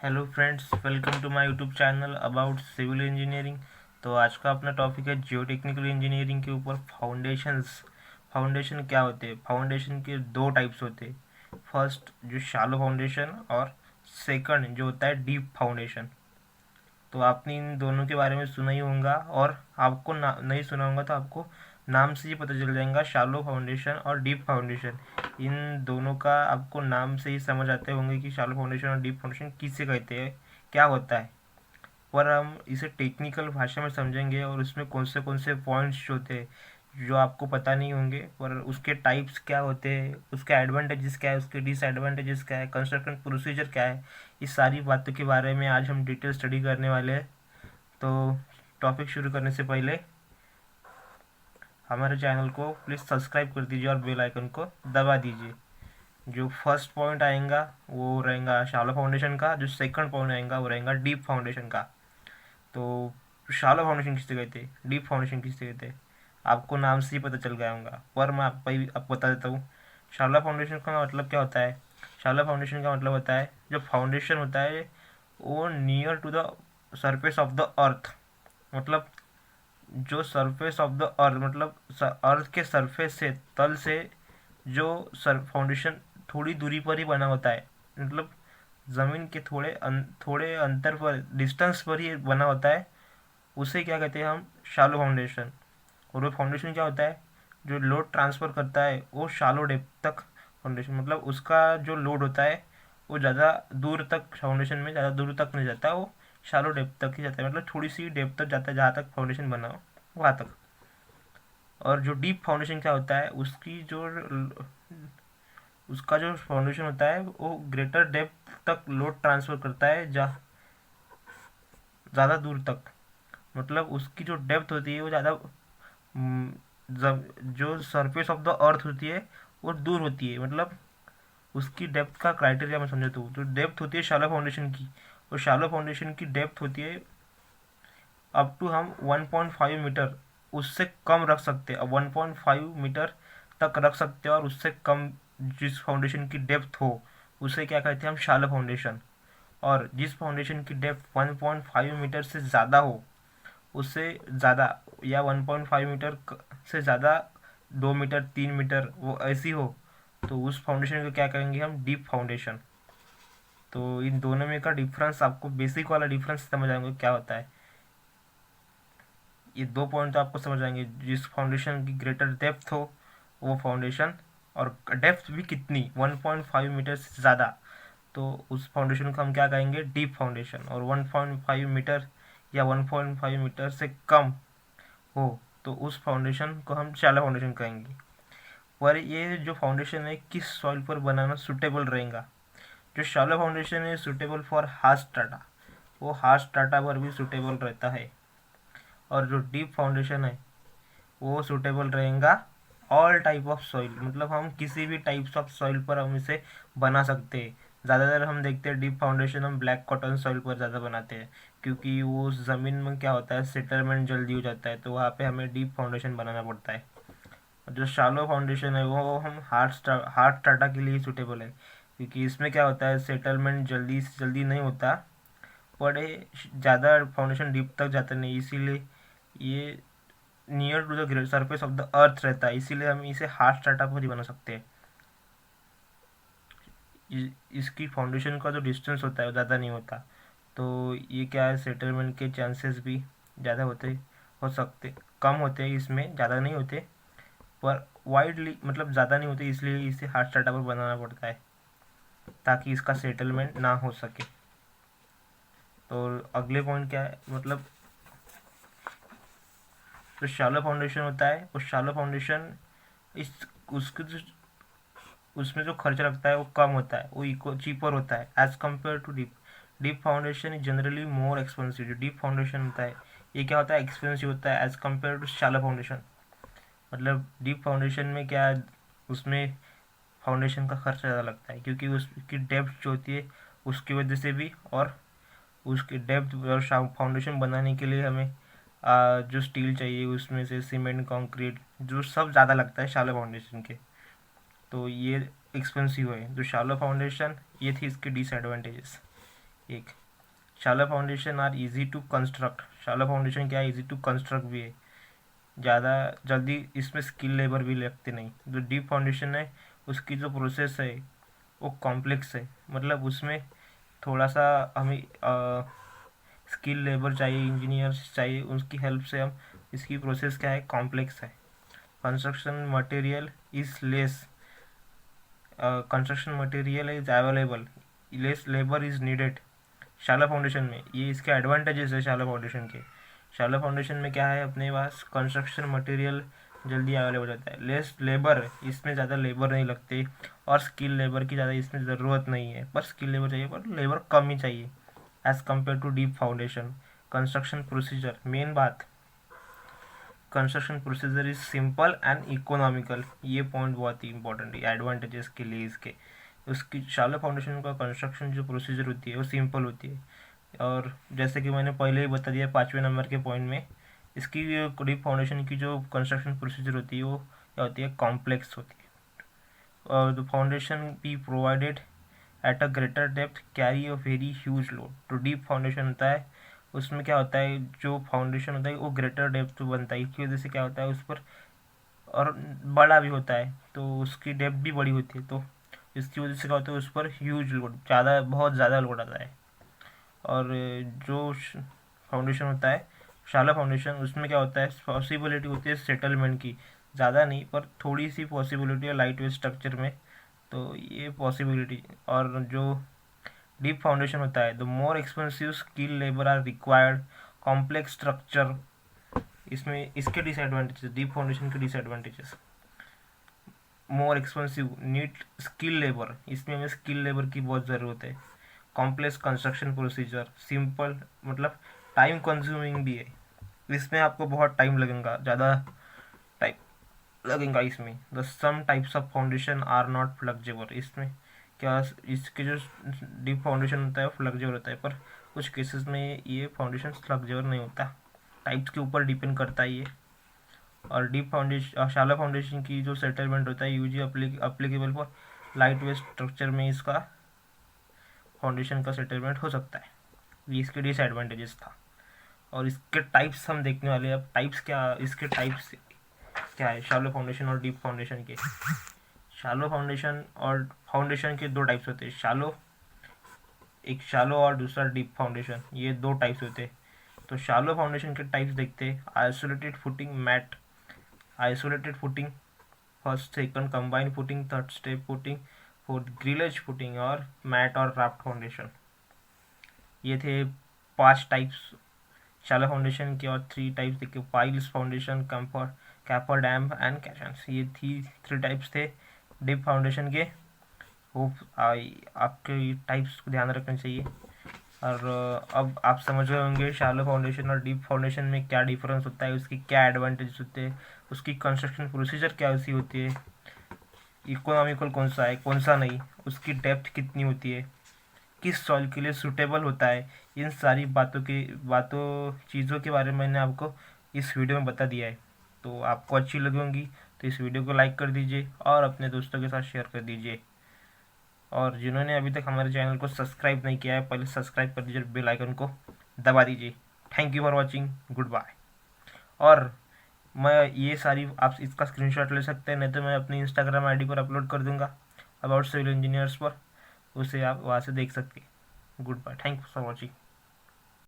Hello friends, welcome to my YouTube channel about civil engineering. तो आज का अपना टॉपिक है जियो टेक्निकल इंजीनियरिंग के ऊपर फाउंडेशंस। फाउंडेशन क्या होते हैं? फाउंडेशन के दो टाइप्स होते हैं। फर्स्ट जो शैलो फाउंडेशन और सेकंड जो होता है डीप फाउंडेशन। तो आपने इन दोनों के बारे में सुना ही होगा, और आपको नहीं सुना होगा तो आपको नाम से ही पता चल जाएगा। शैलो फाउंडेशन और डीप फाउंडेशन, इन दोनों का आपको नाम से ही समझ आते होंगे कि शैलो फाउंडेशन और डीप फाउंडेशन किसे कहते हैं, क्या होता है। पर हम इसे टेक्निकल भाषा में समझेंगे और उसमें कौन से पॉइंट्स होते हैं जो आपको पता नहीं होंगे, पर उसके टाइप्स क्या होते हैं, उसके एडवांटेजेस क्या है, उसके डिसएडवांटेजेस क्या है, कंस्ट्रक्शन प्रोसीजर क्या है, इस सारी बातों के बारे में आज हम डिटेल स्टडी करने वाले हैं। तो टॉपिक शुरू करने से पहले हमारे चैनल को प्लीज़ सब्सक्राइब कर दीजिए और बेल आइकन को दबा दीजिए। जो फर्स्ट पॉइंट आएगा वो रहेगा शैलो फाउंडेशन का, जो सेकंड पॉइंट आएगा वो रहेगा डीप फाउंडेशन का। तो शैलो फाउंडेशन किससे कहते हैं, डीप फाउंडेशन किससे कहते हैं, आपको नाम से ही पता चल गया होगा, पर मैं आपको बता देता हूँ। शैलो फाउंडेशन का मतलब क्या होता है? शैलो फाउंडेशन का मतलब होता है जो फाउंडेशन होता है वो near to the surface of the earth. मतलब जो सरफेस ऑफ द अर्थ मतलब अर्थ के सरफेस से, तल से जो सर फाउंडेशन थोड़ी दूरी पर ही बना होता है। मतलब ज़मीन के थोड़े अंतर पर, डिस्टेंस पर ही बना होता है, उसे क्या कहते हैं हम? शालो फाउंडेशन। और वो फाउंडेशन क्या होता है? जो लोड ट्रांसफ़र करता है वो शालो डेप्थ तक फाउंडेशन, मतलब उसका जो लोड होता है वो ज़्यादा दूर तक, फाउंडेशन में ज़्यादा दूर तक नहीं जाता, वो शालो डेप्थ तक ही जाता है, मतलब थोड़ी सी डेप्थ तक जाता है, जहाँ तक फाउंडेशन बना हो वहाँ तक। और जो डीप फाउंडेशन क्या होता है, उसका जो फाउंडेशन होता है वो ग्रेटर डेप्थ तक लोड ट्रांसफ़र करता है, ज़्यादा दूर तक। मतलब उसकी जो डेप्थ होती है वो ज़्यादा, जो सरफेस ऑफ द अर्थ होती है वो दूर होती है। मतलब उसकी डेप्थ का क्राइटेरिया मैं समझा तो जो डेप्थ होती है शैलो फाउंडेशन की, और शैलो फाउंडेशन की डेप्थ होती है अप टू हम 1.5 मीटर, उससे कम रख सकते हैं। अब 1.5 मीटर तक रख सकते हैं, और उससे कम जिस फाउंडेशन की डेप्थ हो उसे क्या कहते हैं हम? Shallow foundation. और जिस फाउंडेशन की डेप्थ 1.5 मीटर से ज़्यादा हो, उससे ज़्यादा, या 1.5 मीटर से ज़्यादा, 2 मीटर 3 मीटर वो ऐसी हो, तो उस फाउंडेशन को क्या कहेंगे हम? Deep foundation. तो इन दोनों में का डिफरेंस, आपको बेसिक वाला डिफरेंस समझ आएंगे क्या होता है। ये दो पॉइंट तो आपको समझ आएंगे, जिस फाउंडेशन की ग्रेटर डेप्थ हो वो फाउंडेशन, और डेप्थ भी कितनी, 1.5 मीटर से ज़्यादा, तो उस फाउंडेशन को हम क्या कहेंगे? Deep foundation. और 1.5 मीटर या 1.5 मीटर से कम हो तो उस फाउंडेशन को हम शैलो फाउंडेशन कहेंगे। पर ये जो फाउंडेशन है किस सॉइल पर बनाना सुटेबल रहेगा? जो शैलो फाउंडेशन है सुटेबल फॉर हार्श स्ट्राटा, वो हार्श स्ट्राटा पर भी सुटेबल रहता है। और जो डीप फाउंडेशन है वो सूटेबल रहेगा ऑल टाइप ऑफ सॉइल, मतलब हम किसी भी टाइप्स ऑफ सॉइल पर हम इसे बना सकते हैं। ज़्यादातर हम देखते हैं डीप फाउंडेशन हम ब्लैक कॉटन सॉइल पर ज़्यादा बनाते हैं, क्योंकि वो उस ज़मीन में क्या होता है, सेटलमेंट जल्दी हो जाता है, तो वहाँ पे हमें डीप फाउंडेशन बनाना पड़ता है। और जो शालो फाउंडेशन है वो हम हार्ड स्टार्टा के लिए सूटेबल है, क्योंकि इसमें क्या होता है, सेटलमेंट जल्दी से जल्दी नहीं होता, बड़े ज़्यादा फाउंडेशन डीप तक जाता नहीं, इसीलिए ये near to the surface of the earth रहता है, इसीलिए हम इसे हार्ड स्टार्टअप पर ही बना सकते हैं। इसकी फाउंडेशन का जो डिस्टेंस होता है वो ज़्यादा नहीं होता, तो ये क्या है, सेटलमेंट के चांसेस भी ज़्यादा होते हो सकते, कम होते हैं, इसमें ज़्यादा नहीं होते, पर वाइडली मतलब ज़्यादा नहीं होते, इसलिए इसे हार्ड स्टार्टअप पर बनाना पड़ता है ताकि इसका सेटलमेंट ना हो सके। तो अगले पॉइंट क्या है, मतलब जो शैलो फाउंडेशन होता है, उस शैलो फाउंडेशन इस उसके जो उसमें जो खर्च लगता है वो कम होता है, वो इको चीपर होता है as compare to deep. Deep foundation is generally more expensive. जो डीप फाउंडेशन होता है ये क्या होता है, एक्सपेंसिव होता है as compare to shallow foundation. मतलब डीप फाउंडेशन में क्या है, उसमें फाउंडेशन का खर्च ज़्यादा लगता है, क्योंकि उसकी डेप्थ जो होती है उसकी वजह से भी, और उसकी डेप्थ और फाउंडेशन बनाने के लिए हमें जो स्टील चाहिए उसमें से सीमेंट कंक्रीट जो सब ज़्यादा लगता है शैलो फाउंडेशन के, तो ये एक्सपेंसिव है। जो शैलो फाउंडेशन, ये थी इसके डिसएडवांटेजेस। एक shallow foundation are easy to construct. Shallow foundation क्या है, इजी टू कंस्ट्रक्ट भी है, ज़्यादा जल्दी इसमें स्किल लेबर भी लगते नहीं। जो डीप फाउंडेशन है उसकी जो प्रोसेस है वो कॉम्प्लेक्स है, मतलब उसमें थोड़ा सा हमें स्किल लेबर चाहिए, इंजीनियर्स चाहिए, उसकी हेल्प से हम, इसकी प्रोसेस क्या है, कॉम्प्लेक्स है। Construction material is less, construction material is available, less labour is needed शाला फाउंडेशन में। ये इसके एडवांटेजेस है शाला फाउंडेशन के। शाला फाउंडेशन में क्या है, अपने पास कंस्ट्रक्शन मटेरियल जल्दी अवेलेबल हो जाता है, लेस लेबर, इसमें ज़्यादा लेबर नहीं लगते, और स्किल लेबर की ज़्यादा इसमें ज़रूरत नहीं है, पर स्किल लेबर चाहिए, पर लेबर कम ही चाहिए as compare to deep foundation. Construction procedure, main बात, construction procedure is simple and economical. ये पॉइंट बहुत ही इंपॉर्टेंट है एडवांटेजेस के लिए इसके। उसकी शालो फाउंडेशन का कंस्ट्रक्शन जो प्रोसीजर होती है वो सिंपल होती है, और जैसे कि मैंने पहले ही बता दिया 5वें नंबर के पॉइंट में, इसकी डीप फाउंडेशन की जो कंस्ट्रक्शन प्रोसीजर होती है वो क्या होती है, कॉम्प्लेक्स होती है। और the foundation be provided at a greater depth carry a very huge load. तो डीप फाउंडेशन होता है, उसमें क्या होता है, जो फाउंडेशन होता है वो ग्रेटर डेप्थ बनता है, इसकी वजह से क्या होता है उस पर, और बड़ा भी होता है तो उसकी डेप्थ भी बड़ी होती है, तो इसकी वजह से क्या होता है उस पर ह्यूज लोड, ज़्यादा, बहुत ज़्यादा लोड आता है। और जो फाउंडेशन होता है शाला फाउंडेशन, उसमें क्या होता है, पॉसिबिलिटी होती है सेटलमेंट की, ज़्यादा नहीं पर थोड़ी सी पॉसिबिलिटी है लाइट वेट स्ट्रक्चर में, तो ये पॉसिबिलिटी। और जो डीप फाउंडेशन होता है, the more expensive skill labour are required, complex structure, इसमें इसके डिसएडवांटेजेस, डीप फाउंडेशन के disadvantages, more expensive, need skill labour, इसमें हमें स्किल लेबर की बहुत ज़रूरत है। कॉम्प्लेक्स कंस्ट्रक्शन प्रोसीजर, सिंपल मतलब टाइम कंज्यूमिंग भी है, इसमें आपको बहुत टाइम लगेगा, ज़्यादा टाइम लगेगा इसमें। The some types of foundation are not flexible, इसमें क्या, इसके जो डीप फाउंडेशन होता है वो फ्लेक्सिबल होता है, पर कुछ केसेस में ये फाउंडेशन फ्लेक्सिबल नहीं होता, टाइप्स के ऊपर डिपेंड करता है ये। और डीप फाउंडेशन, शाला फाउंडेशन की जो सेटलमेंट होता है यूजी applicable for light weight structure में इसका फाउंडेशन का सेटलमेंट हो सकता है। ये इसके डिसएडवांटेजेस था। और इसके टाइप्स हम देखने वाले हैं। अब टाइप्स क्या, इसके टाइप्स क्या है शालो फाउंडेशन और डीप फाउंडेशन के। शालो फाउंडेशन और फाउंडेशन के दो टाइप्स होते हैं, शालो, एक शालो और दूसरा डीप फाउंडेशन, ये दो टाइप्स होते हैं। तो शालो फाउंडेशन के टाइप्स देखते हैं, isolated footing, mat, isolated footing, first second combined footing, third step footing, fourth grillage footing, और मैट और राफ्ट फाउंडेशन। ये थे 5 टाइप्स शाला फाउंडेशन के। और 3 टाइप्स देखे, piles foundation, comfort, coffer dam and caissons, ये थी 3 टाइप्स थे डीप फाउंडेशन के। होप आपके टाइप्स को ध्यान रखना चाहिए। और अब आप समझ गए होंगे शालो फाउंडेशन और डीप फाउंडेशन में क्या डिफरेंस होता है, उसकी क्या एडवांटेज होते हैं, उसकी कंस्ट्रक्शन प्रोसीजर क्या ऐसी होती है, इकोनॉमिकल कौन सा है कौन सा नहीं, उसकी डेप्थ कितनी होती है, किस सॉइल के लिए सूटेबल होता है। इन सारी बातों चीज़ों के बारे में मैंने आपको इस वीडियो में बता दिया है। तो आपको अच्छी लगी होंगी तो इस वीडियो को लाइक कर दीजिए और अपने दोस्तों के साथ शेयर कर दीजिए। और जिन्होंने अभी तक हमारे चैनल को सब्सक्राइब नहीं किया है, पहले सब्सक्राइब कर दीजिए, बेल आइकन को दबा दीजिए। Thank you for watching, good bye. और मैं ये सारी, आप इसका स्क्रीनशॉट ले सकते हैं, नहीं तो मैं अपनी इंस्टाग्राम आईडी पर अपलोड कर दूंगा अबाउट सिविल इंजीनियर्स पर, उसे आप वहाँ से देख सकते हैं। Good bye, thank you for watching.